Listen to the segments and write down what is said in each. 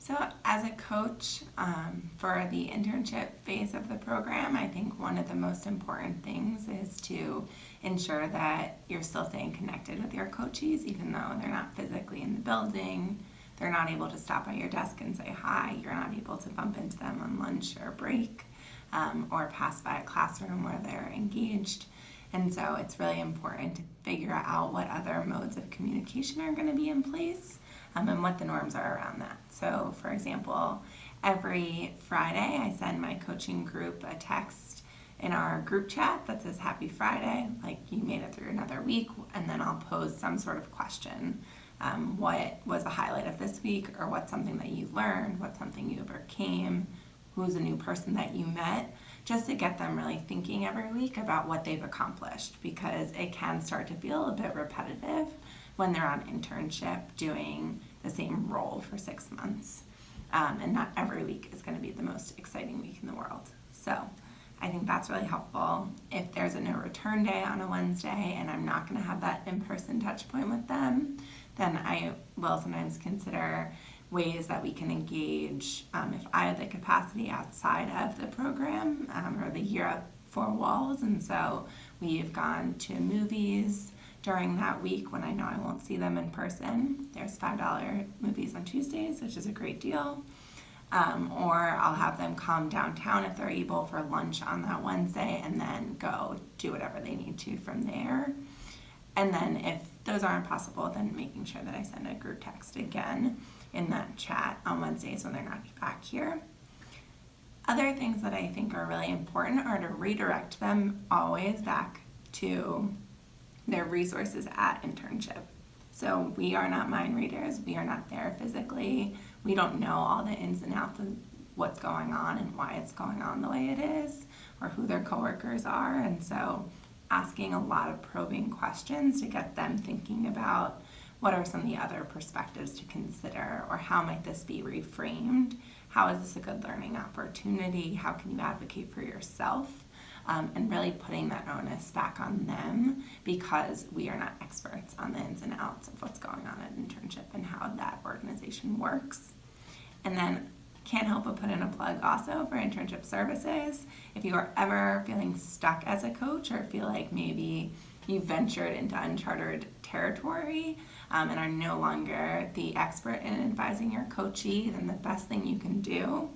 So as a coach for the internship phase of the program, I think one of the most important things is to ensure that you're still staying connected with your coachees, even though they're not physically in the building. They're not able to stop at your desk and say hi. You're not able to bump into them on lunch or break or pass by a classroom where they're engaged. And so it's really important to figure out what other modes of communication are going to be in place and what the norms are around that. So, for example, every Friday I send my coaching group a text in our group chat that says Happy Friday, like you made it through another week, and then I'll pose some sort of question. What was the highlight of this week, or what's something that you learned, what's something you overcame, who's a new person that you met, just to get them really thinking every week about what they've accomplished, because it can start to feel a bit repetitive when they're on internship doing the same role for 6 months. And not every week is going to be the most exciting week in the world. So I think that's really helpful. If there's a no return day on a Wednesday and I'm not going to have that in-person touch point with them, then I will sometimes consider ways that we can engage if I have the capacity outside of the program or the year at four walls. And so we've gone to movies during that week when I know I won't see them in person. There's $5 movies on Tuesdays, which is a great deal. Or I'll have them come downtown if they're able for lunch on that Wednesday and then go do whatever they need to from there. And then if those aren't possible, then making sure that I send a group text again in that chat on Wednesdays when they're not back here. Other things that I think are really important are to redirect them always back to their resources at internship. So we are not mind readers. We are not there physically. We don't know all the ins and outs of what's going on and why it's going on the way it is, or who their coworkers are. And so asking a lot of probing questions to get them thinking about what are some of the other perspectives to consider, or how might this be reframed? How is this a good learning opportunity? How can you advocate for yourself? And really putting that onus back on them, because we are not experts on the ins and outs of what's going on at internship and how that organization works. And then can't help but put in a plug also for internship services. If you are ever feeling stuck as a coach, or feel like maybe you ventured into uncharted territory and are no longer the expert in advising your coachee, then the best thing you can do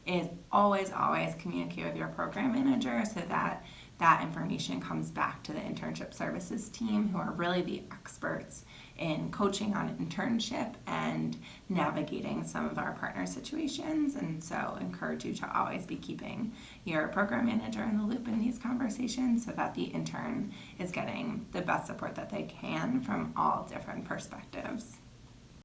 is always communicate with your program manager so that that information comes back to the internship services team, who are really the experts in coaching on internship and navigating some of our partner situations. And so encourage you to always be keeping your program manager in the loop in these conversations so that the intern is getting the best support that they can from all different perspectives.